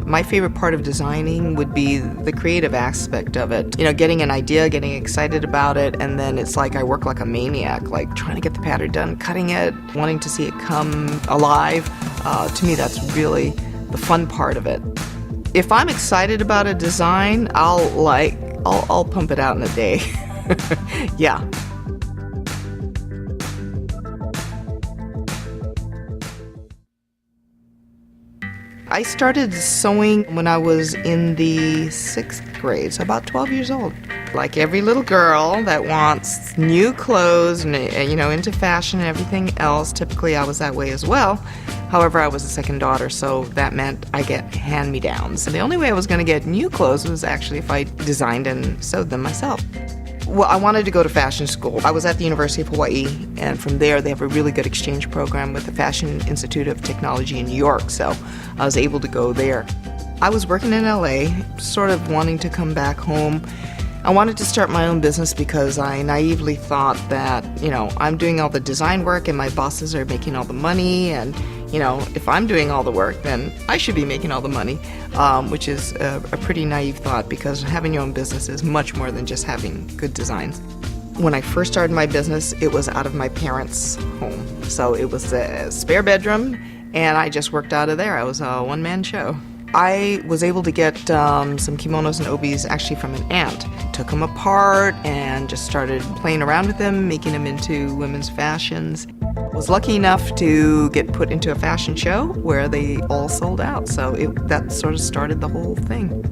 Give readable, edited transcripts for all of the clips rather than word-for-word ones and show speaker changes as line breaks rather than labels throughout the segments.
My favorite part of designing would be the creative aspect of it. You know, getting an idea, getting excited about it, and then it's like I work like a maniac, like trying to get the pattern done, cutting it, wanting to see it come alive. To me, that's really the fun part of it. If I'm excited about a design, I'll pump it out in a day. Yeah. I started sewing when I was in the 6th grade, so about 12 years old. Like every little girl that wants new clothes and, you know, into fashion and everything else, typically I was that way as well. However, I was the second daughter, so that meant I get hand-me-downs. And the only way I was going to get new clothes was actually if I designed and sewed them myself. Well, I wanted to go to fashion school. I was at the University of Hawai'i, and from there they have a really good exchange program with the Fashion Institute of Technology in New York, so I was able to go there. I was working in LA, sort of wanting to come back home. I wanted to start my own business because I naively thought that, you know, I'm doing all the design work and my bosses are making all the money, and, you know, if I'm doing all the work, then I should be making all the money, which is a pretty naive thought because having your own business is much more than just having good designs. When I first started my business, it was out of my parents' home. So it was a spare bedroom, and I just worked out of there. I was a one-man show. I was able to get some kimonos and obis actually from an aunt. Took them apart and just started playing around with them, making them into women's fashions. Was lucky enough to get put into a fashion show where they all sold out, so that sort of started the whole thing.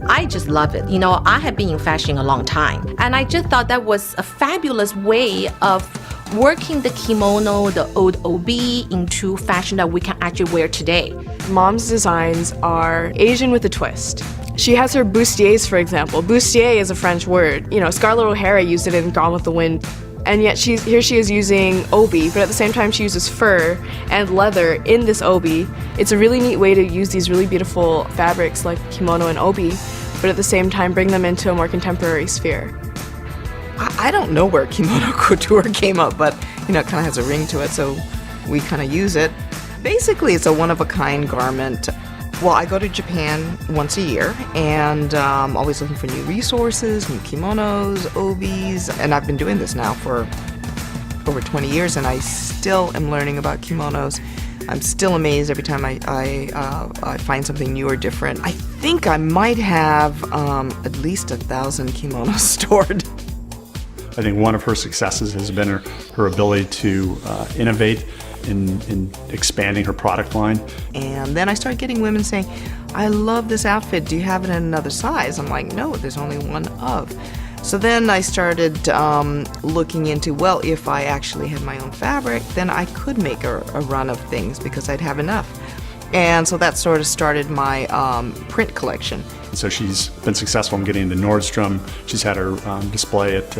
I just love it. You know, I have been in fashion a long time, and I just thought that was a fabulous way of working the kimono, the old obi, into fashion that we can actually wear today.
Mom's designs are Asian with a twist. She has her bustiers, for example. Bustier is a French word. You know, Scarlett O'Hara used it in Gone with the Wind. And yet here she is using obi, but at the same time she uses fur and leather in this obi. It's a really neat way to use these really beautiful fabrics like kimono and obi, but at the same time bring them into a more contemporary sphere.
I don't know where kimono couture came up, but, you know, it kind of has a ring to it, so we kind of use it. Basically, it's a one-of-a-kind garment. Well, I go to Japan once a year, and I'm always looking for new resources, new kimonos, obis, and I've been doing this now for over 20 years, and I still am learning about kimonos. I'm still amazed every time I find something new or different. I think I might have at least 1,000 kimonos stored.
I think one of her successes has been her ability to innovate in expanding her product line.
And then I started getting women saying, I love this outfit, do you have it in another size? I'm like, no, there's only one of. So then I started looking into, well, if I actually had my own fabric, then I could make a run of things because I'd have enough. And so that sort of started my print collection.
So she's been successful in getting into Nordstrom. She's had her display at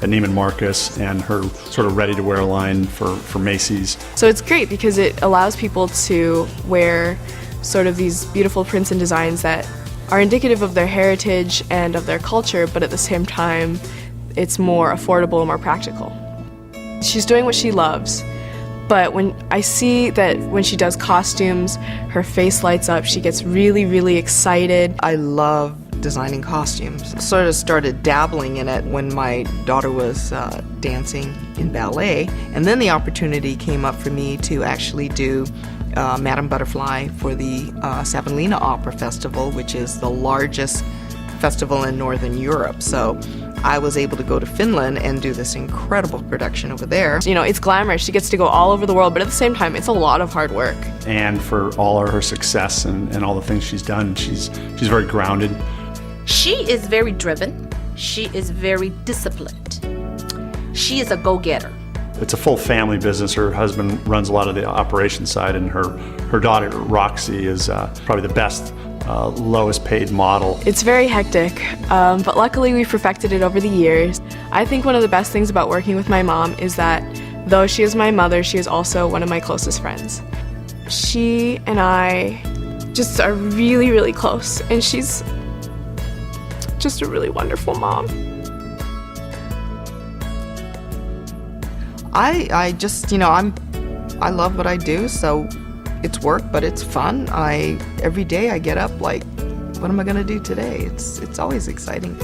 Neiman Marcus and her sort of ready-to-wear line for Macy's.
So it's great because it allows people to wear sort of these beautiful prints and designs that are indicative of their heritage and of their culture, but at the same time, it's more affordable and more practical. She's doing what she loves. But when I see that when she does costumes, her face lights up, she gets really, really excited.
I love designing costumes. Sort of started dabbling in it when my daughter was dancing in ballet, and then the opportunity came up for me to actually do Madame Butterfly for the Savonlinna Opera Festival, which is the largest festival in Northern Europe. So I was able to go to Finland and do this incredible production over there.
You know, it's glamorous. She gets to go all over the world, but at the same time, it's a lot of hard work.
And for all of her success and all the things she's done, she's very grounded.
She is very driven. She is very disciplined. She is a go-getter.
It's a full family business. Her husband runs a lot of the operations side, and her daughter, Roxy, is probably the best lowest paid model.
It's very hectic, but luckily we've perfected it over the years. I think one of the best things about working with my mom is that though she is my mother, she is also one of my closest friends. She and I just are really, really close, and she's just a really wonderful mom.
I just, you know, I love what I do, so It's work, but it's fun. Every day I get up like, what am I gonna do today? It's always exciting.